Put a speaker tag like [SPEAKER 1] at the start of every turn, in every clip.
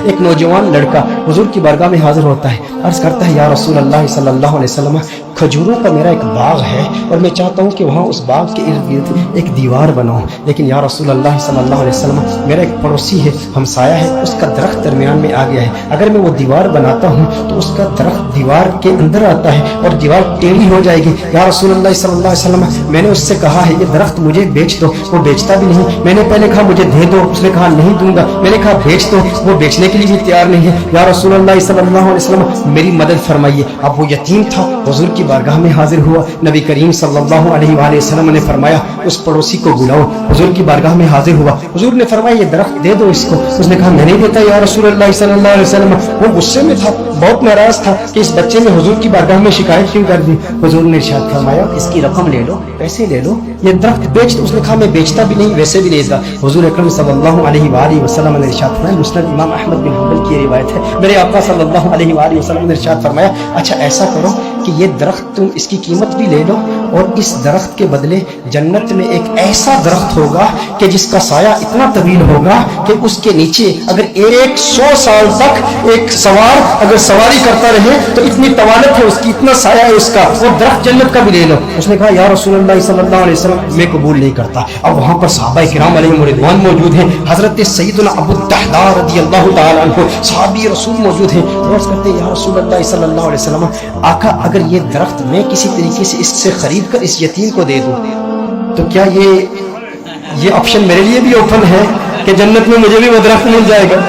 [SPEAKER 1] ایک نوجوان لڑکا حضور کی بارگاہ میں حاضر ہوتا ہے، عرض کرتا ہے یا رسول اللہ صلی اللہ علیہ وسلم کھجوروں کا میرا ایک باغ ہے اور میں چاہتا ہوں کہ وہاں اس باغ کے ارد گرد ایک دیوار بناؤں، لیکن یا رسول اللہ صلی اللہ علیہ وسلم میرا ایک پڑوسی ہے، ہمسایہ ہے، اس کا درخت درمیان میں آ گیا ہے، اگر میں وہ دیوار بناتا ہوں تو اس کا درخت دیوار کے اندر آتا ہے اور دیوار ٹیڑھی ہو جائے گی، یا رسول اللہ صلی اللہ علیہ وسلم میں نے اس سے کہا ہے یہ درخت مجھے بیچ دو، وہ بیچتا بھی نہیں، میں نے پہلے کہا مجھے دے دو، اس نے کہا نہیں دوں گا، میں نے کہا بیچ دو، وہ بیچنے کے لیے بھی تیار نہیں ہے، یا رسول اللہ صلی اللہ علیہ وسلم میری مدد فرمائیے۔ اب وہ یتیم تھا، حضور کی بارگاہ میں حاضر ہوا، نبی کریم صلی اللہ علیہ وآلہ وسلم نے فرمایا اس پڑوسی کو بلاؤ، حضور کی بارگاہ میں حاضر ہوا، حضور نے فرمایا یہ درخت دے دو اس کو، اس نے کہا میں نہیں دیتا یا رسول اللہ صلی اللہ علیہ وسلم، وہ غصے میں تھا، بہت ناراض تھا کہ اس بچے نے حضور کی بارگاہ میں شکایت کیوں کر دی، حضور نے ارشاد فرمایا اس کی رقم لے لو، پیسے لے لو، یہ درخت بیچ دو، اس نے کہا میں بیچتا بھی نہیں ویسے بھی نہیں دیتا، حضور اکرم صلی اللہ علیہ وآلہ وسلم نے ارشاد فرمایا، مسند امام احمد بن حنبل کی روایت ہے، میرے آقا صلی اللہ علیہ وآلہ وسلم نے ارشاد فرمایا اچھا ایسا کرو کہ یہ درخت تم اس کی قیمت بھی لے لو اور اس درخت کے بدلے جنت میں ایک ایسا درخت ہوگا کہ جس کا سایہ اتنا طویل ہوگا کہ اس کے نیچے اگر 100 سال تک ایک سوار اگر سواری کرتا رہے تو اتنی طوالت ہے اس کی، اتنا سایہ ہے اس کا، وہ درخت جنت کا بھی لے لو۔ اس نے کہا یا رسول اللہ صلی اللہ علیہ وسلم میں قبول نہیں کرتا۔ اب وہاں پر صحابہ کرام علیہم رضوان موجود ہیں، حضرت سیدنا ابو الدحداء رضی اللہ تعالیٰ عنہ صحابی رسول موجود ہیں، عرض کرتے ہیں یا رسول اللہ صلی اللہ علیہ وسلم آقا اگر یہ درخت میں کسی طریقے سے اس سے خرید کر اس یتیم کو دے دوں تو کیا یہ آپشن میرے لیے بھی اوپن ہے کہ جنت میں مجھے بھی وہ درخت مل جائے گا؟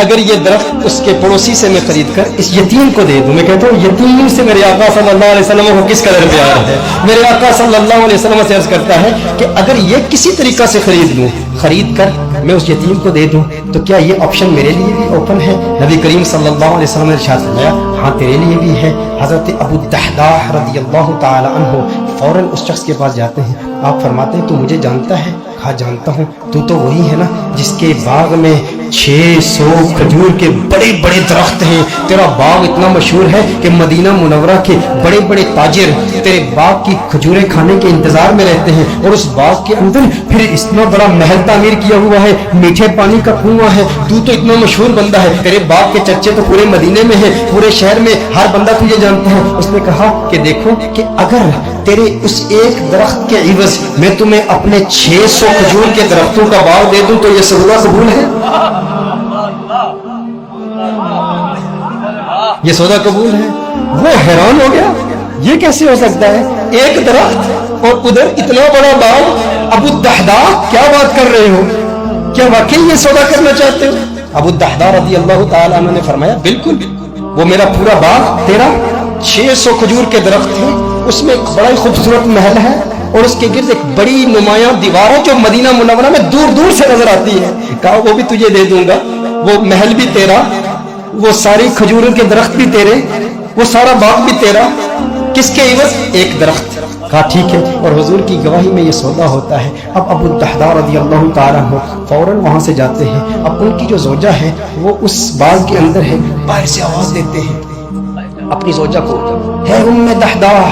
[SPEAKER 1] اگر یہ درخت اس کے پڑوسی سے میں خرید کر اس یتیم کو دے دوں، میں کہتا ہوں یتیم سے میرے آقا صلی اللہ علیہ وسلم کو کس قدر پیار ہے، میرے آقا صلی اللہ علیہ وسلم سے عرض کرتا ہے کہ اگر یہ کسی طریقہ سے خرید کر میں اس یتیم کو دے دوں تو کیا یہ آپشن میرے لیے بھی اوپن ہے؟ نبی کریم صلی اللہ علیہ وسلم نے ارشاد فرمایا ہاں تیرے لیے بھی ہے۔ حضرت ابو الدحداء رضی اللہ تعالی عنہ فوراً اس شخص کے پاس جاتے ہیں، آپ فرماتے ہیں تو مجھے جانتا ہے؟ کہا جانتا ہوں، تو وہی ہے نا جس کے باغ میں 600 کھجور کے بڑے بڑے درخت ہیں، تیرا باغ اتنا مشہور ہے کہ مدینہ منورہ کے بڑے بڑے تاجر تیرے باغ کی کھجوریں کھانے کے انتظار میں رہتے ہیں، اور اس باغ کے اندر پھر اتنا بڑا محل تعمیر کیا ہوا ہے، میٹھے پانی کا کنواں ہے، تو اتنا مشہور بندہ ہے، تیرے باغ کے چرچے تو پورے مدینے میں ہیں، پورے شہر میں ہر بندہ تجھے جانتا ہے۔ اس نے کہا کہ دیکھو کہ اگر تیرے اس ایک درخت کے عوض میں تمہیں اپنے 600 کھجور کے درختوں کا باغ دے دوں تو یہ سودا قبول ہے؟ یہ سودا قبول ہے؟ وہ حیران ہو گیا، یہ کیسے ہو سکتا ہے؟ ایک درخت اور ادھر اتنا بڑا باغ۔ ابو الدحداء کیا بات کر رہے ہو؟ کیا واقعی یہ سودا کرنا چاہتے ہو؟ ابو الدحداء رضی اللہ تعالی عنہ نے فرمایا بالکل، وہ میرا پورا باغ تیرا 600 کھجور کے درخت ہیں، اس میں ایک بڑا ہی خوبصورت محل ہے اور اس کے گرد ایک بڑی نمایاں دیوار ہے جو مدینہ منورہ میں دور دور سے نظر آتی ہے۔ کہا وہ بھی تجھے دے دوں گا، وہ محل بھی تیرا، وہ ساری کھجوروں کے درخت بھی تیرے، وہ سارا باغ بھی تیرا، کس کے عوض؟ ایک درخت۔ کہا ٹھیک ہے، اور حضور کی گواہی میں یہ سودا ہوتا ہے۔ اب ابو الدحداء رضی اللہ تعالیٰ عنہ فوراً وہاں سے جاتے ہیں، اب ان کی جو زوجہ ہے وہ اس باغ کے اندر ہے، باہر سے آواز دیتے ہیں اپنی زوجہ کو، ہے ام دحداء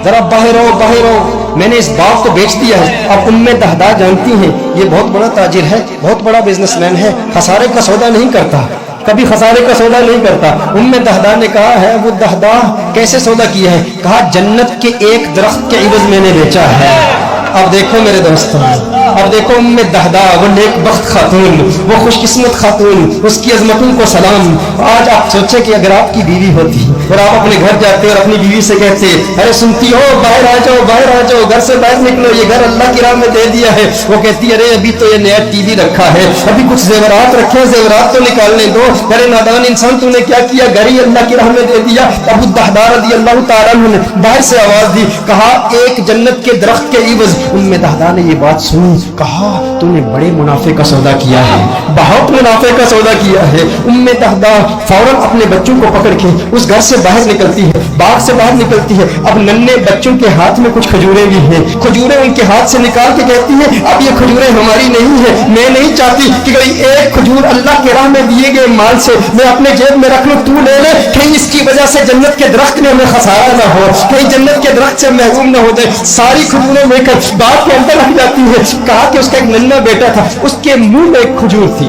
[SPEAKER 1] ذرا باہر آؤ باہر آؤ، میں نے اس باغ کو بیچ دیا ہے۔ اب ام دحداء جانتی ہیں یہ بہت بڑا تاجر ہے، بہت بڑا بزنس مین ہے، خسارے کا سودا نہیں کرتا، کبھی خسارے کا سودا نہیں کرتا۔ ام دحداء نے کہا ہے ابو الدحداء کیسے سودا کیا ہے؟ کہا جنت کے ایک درخت کے عوض میں نے بیچا ہے۔ اب دیکھو میرے دوستوں، اب دیکھو ام دحداء وہ نیک بخت خاتون، وہ خوش قسمت خاتون، اس کی عظمتوں کو سلام۔ آج آپ سوچیں کہ اگر آپ کی بیوی ہوتی اور آپ اپنے گھر جاتے اور اپنی بیوی سے کہتے ارے سنتی ہو باہر آ جاؤ باہر آ جاؤ، گھر سے باہر نکلو، یہ گھر اللہ کی راہ میں دے دیا ہے، وہ کہتی ارے ابھی تو یہ نیا ٹی وی رکھا ہے، ابھی کچھ زیورات رکھے ہیں، زیورات تو نکالنے دو، ارے نادان انسان تو نے کیا کیا، گھر ہی اللہ کی راہ میں دے دیا۔ ابو الدحداء رضی اللہ تعالیٰ عنہ نے باہر سے آواز دی، کہا ایک جنت کے درخت کے عوض۔ ام دحداء نے یہ بات سنی، کہا تو نے بڑے منافع کا سودا کیا ہے، بہت منافع کا سودا کیا ہے۔ ام دحداء فوراً اپنے بچوں کو پکڑ کے اس گھر سے باہر نکلتی ہے، باغ سے باہر نکلتی ہے، اب ننھے بچوں کے ہاتھ میں کچھ کھجوریں بھی ہیں، کھجوریں ان کے ہاتھ سے نکال کے کہتی ہے اب یہ کھجوریں ہماری نہیں ہیں، میں نہیں چاہتی کہ کوئی ایک کھجور اللہ کے راہ میں دیے گئے مال سے میں اپنے جیب میں رکھ لوں، تو لے لے، کہیں اس کی وجہ سے جنت کے درخت میں ہمیں خسارہ نہ ہو، کہیں جنت کے درخت سے محروم نہ ہو جائے۔ ساری کھجوریں لے کر باغ کے اندر رکھ جاتی ہے۔ کہا کہ اس کا ایک ننھا بیٹا تھا، اس کے منہ میں ایک کھجور تھی،